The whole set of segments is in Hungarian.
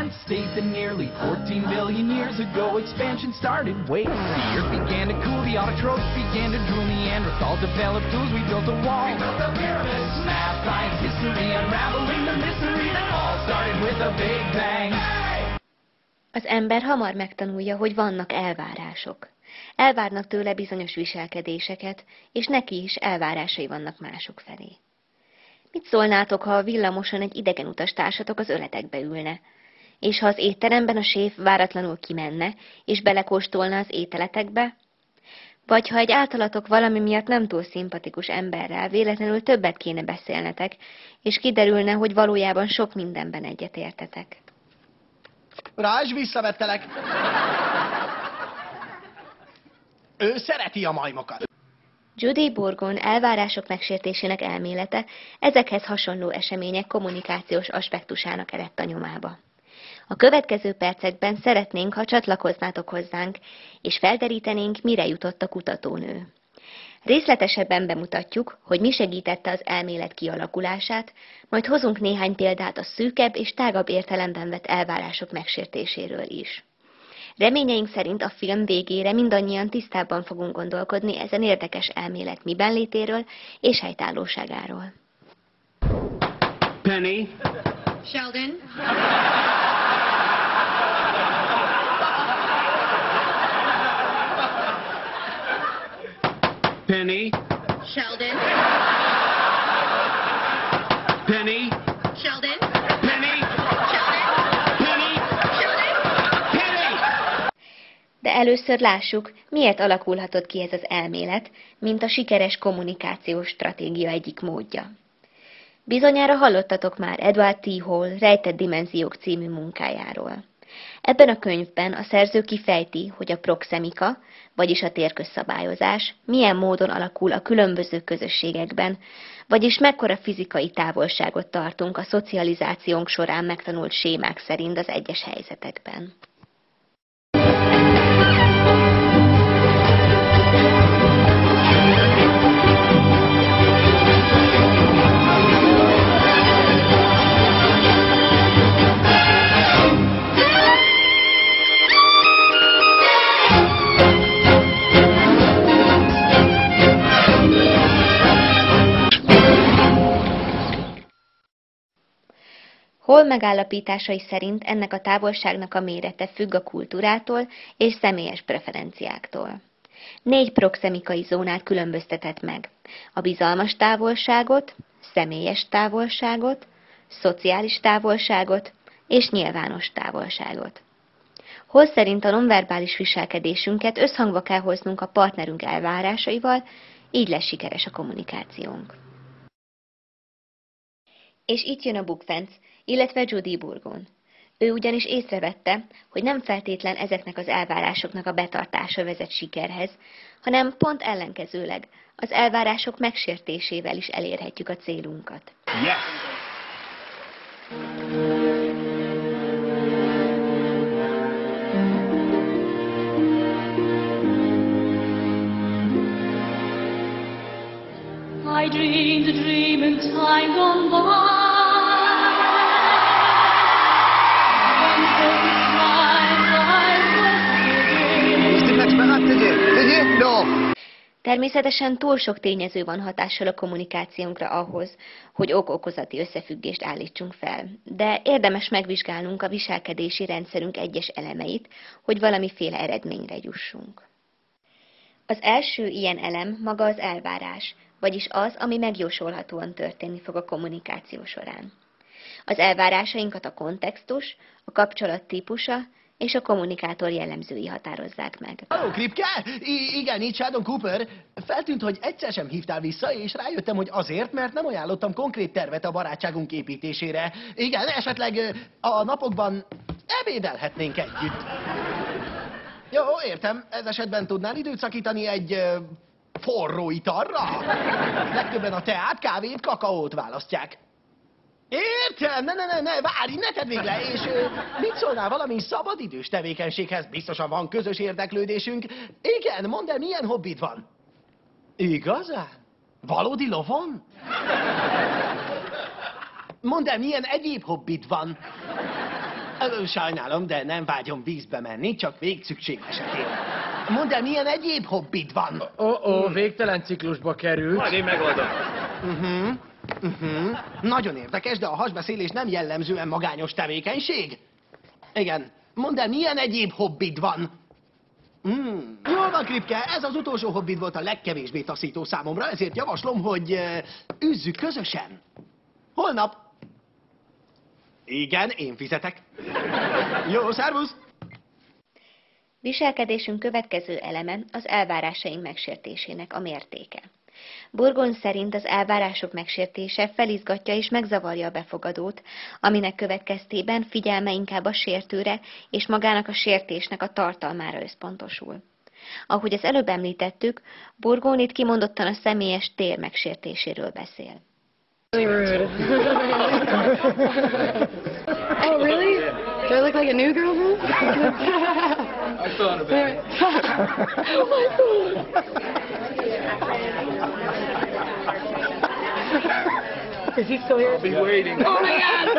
land state that nearly 14 billion years ago expansion started. Wait, the earth began to cool, the autotrophs began to drool, Neanderthals developed tools, we built a wall. We built the pyramids. Math, science, history, unraveling the mystery that all started with a big bang. Az ember hamar megtanulja, hogy vannak elvárások. Elvárnak tőle bizonyos viselkedéseket, és neki is elvárásai vannak mások felé. Mit szólnátok, ha a villamoson egy idegen utas társatok az öletekbe ülne, és ha az étteremben a séf váratlanul kimenne, és belekóstolna az ételetekbe? Vagy ha egy általatok valami miatt nem túl szimpatikus emberrel véletlenül többet kéne beszélnetek, és kiderülne, hogy valójában sok mindenben egyetértetek. Rázs, visszavettelek! Ő szereti a majmokat. Judy Burgon elvárások megsértésének elmélete ezekhez hasonló események kommunikációs aspektusának eredt a nyomába. A következő percekben szeretnénk, ha csatlakoznátok hozzánk, és felderítenénk, mire jutott a kutatónő. Részletesebben bemutatjuk, hogy mi segítette az elmélet kialakulását, majd hozunk néhány példát a szűkebb és tágabb értelemben vett elvárások megsértéséről is. Reményeink szerint a film végére mindannyian tisztábban fogunk gondolkodni ezen érdekes elmélet miben létéről és helytállóságáról. Penny. Sheldon. Penny. Sheldon. Penny. Sheldon. Penny. Sheldon. Penny. Sheldon. Penny. De először lássuk, miért alakulhatott ki ez az elmélet, mint a sikeres kommunikációs stratégia egyik módja. Bizonyára hallottatok már Edward T. Hall Rejtett dimenziók című munkájáról. Ebben a könyvben a szerző kifejti, hogy a proxemika, vagyis a térközszabályozás milyen módon alakul a különböző közösségekben, vagyis mekkora fizikai távolságot tartunk a szocializációnk során megtanult sémák szerint az egyes helyzetekben. Hall megállapításai szerint ennek a távolságnak a mérete függ a kultúrától és személyes preferenciáktól. 4 proxemikai zónát különböztetett meg: a bizalmas távolságot, személyes távolságot, szociális távolságot és nyilvános távolságot. Hall szerint a nonverbális viselkedésünket összhangba kell hoznunk a partnerünk elvárásaival, így lesz sikeres a kommunikációnk. És itt jön a bukfenc, illetve Judy Burgon. Ő ugyanis észrevette, hogy nem feltétlen ezeknek az elvárásoknak a betartása vezet sikerhez, hanem pont ellenkezőleg, az elvárások megsértésével is elérhetjük a célunkat. Yes. I dreamed a dream in time gone by. Természetesen túl sok tényező van hatással a kommunikációnkra ahhoz, hogy ok-okozati összefüggést állítsunk fel, de érdemes megvizsgálnunk a viselkedési rendszerünk egyes elemeit, hogy valamiféle eredményre jussunk. Az első ilyen elem maga az elvárás, vagyis az, ami megjósolhatóan történni fog a kommunikáció során. Az elvárásainkat a kontextus, a kapcsolat típusa és a kommunikátor jellemzői határozzák meg. Halló, Kripke? Igen, itt Sheldon Cooper. Feltűnt, hogy egyszer sem hívtál vissza, és rájöttem, hogy azért, mert nem ajánlottam konkrét tervet a barátságunk építésére. Igen, esetleg a napokban ebédelhetnénk együtt. Jó, értem. Ez esetben tudnál időt szakítani egy forró italra? Legtöbben a teát, kávét, kakaót választják. Értem, ne, várj, ne tedd még le, és mit szólnál valami szabadidős tevékenységhez? Biztosan van közös érdeklődésünk. Igen, mondd el, milyen hobbid van? Igazán? Valódi lovon? Mondd el, milyen egyéb hobbid van? Sajnálom, de nem vágyom vízbe menni, csak végszükség esetén. Mondd el, milyen egyéb hobbid van? Végtelen ciklusba került. Majd én megoldom. Nagyon érdekes, de a hasbeszélés nem jellemzően magányos tevékenység. Igen. Mondd el, milyen egyéb hobbid van? Jól van, Kripke, ez az utolsó hobbid volt a legkevésbé taszító számomra, ezért javaslom, hogy üzzük közösen. Holnap. Igen, én fizetek. Jó, szervusz! Viselkedésünk következő eleme az elvárásaink megsértésének a mértéke. Burgon szerint az elvárások megsértése felizgatja és megzavarja a befogadót, aminek következtében figyelme inkább a sértőre és magának a sértésnek a tartalmára összpontosul. Ahogy az előbb említettük, Burgon itt kimondottan a személyes tér megsértéséről beszél. Oh, really? Do I look like a new girl then? I thought about it. Oh my God. Is he still here? I'll be waiting. Oh my God!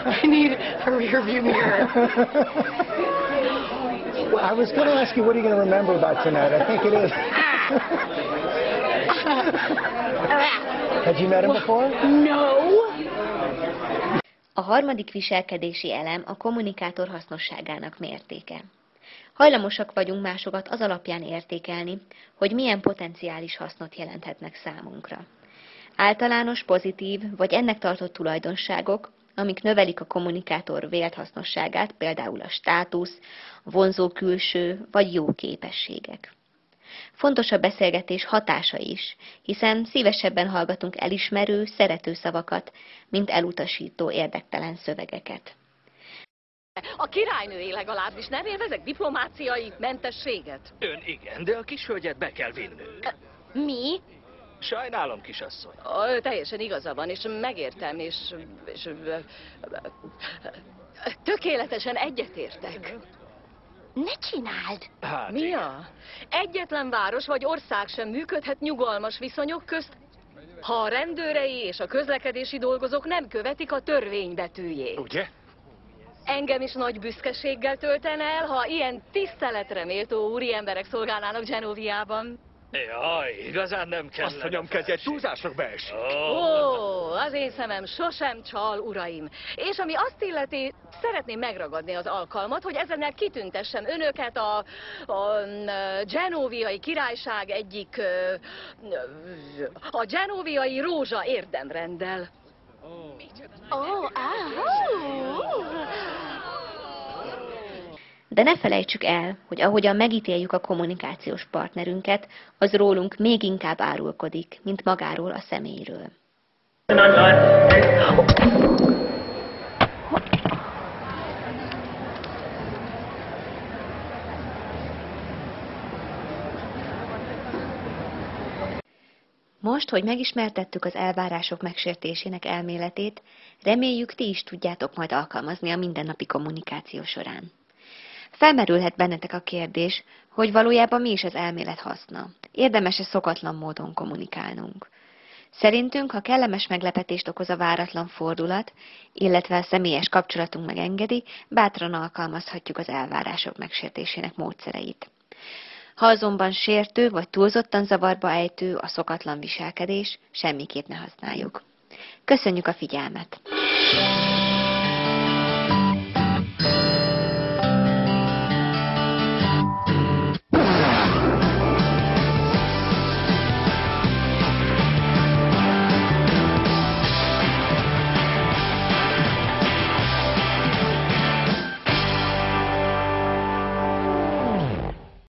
I need a rear view mirror. Well, I was going to ask you, what are you going to remember about tonight? I think it is. Had you met him before? No. A harmadik viselkedési elem a kommunikátor hasznosságának mértéke. Hajlamosak vagyunk másokat az alapján értékelni, hogy milyen potenciális hasznot jelenthetnek számunkra. Általános, pozitív vagy ennek tartott tulajdonságok, amik növelik a kommunikátor vélt hasznosságát, például a státusz, a vonzó külső vagy jó képességek. Fontos a beszélgetés hatása is, hiszen szívesebben hallgatunk elismerő, szerető szavakat, mint elutasító, érdektelen szövegeket. A királynői legalábbis nem élvezek diplomáciai mentességet. Ön igen, de a kishölgyet be kell vinnünk. Mi? Sajnálom, kisasszony. Teljesen igaza van, és megértem, és tökéletesen egyetértek. Ne csináld! Hát, Mi a? Egyetlen város vagy ország sem működhet nyugalmas viszonyok közt, ha a rendőrei és a közlekedési dolgozók nem követik a törvény betűjét. ugye? Engem is nagy büszkeséggel töltene el, ha ilyen tiszteletre méltó úriemberek szolgálnának Genoviában. Jaj, igazán nem kell. Asszonyom, kezdj egy túlzásokba esik. Ó, az én szemem sosem csal, uraim. És ami azt illeti, szeretném megragadni az alkalmat, hogy ezennel kitüntessem önöket a genoviai királyság egyik, a genoviai rózsa érdemrenddel. De ne felejtsük el, hogy ahogyan megítéljük a kommunikációs partnerünket, az rólunk még inkább árulkodik, mint magáról a személyről. Most, hogy megismertettük az elvárások megsértésének elméletét, reméljük, ti is tudjátok majd alkalmazni a mindennapi kommunikáció során. Felmerülhet bennetek a kérdés, hogy valójában mi is az elmélet haszna. Érdemes-e szokatlan módon kommunikálnunk? Szerintünk, ha kellemes meglepetést okoz a váratlan fordulat, illetve a személyes kapcsolatunk megengedi, bátran alkalmazhatjuk az elvárások megsértésének módszereit. Ha azonban sértő vagy túlzottan zavarba ejtő a szokatlan viselkedés, semmiképp ne használjuk. Köszönjük a figyelmet!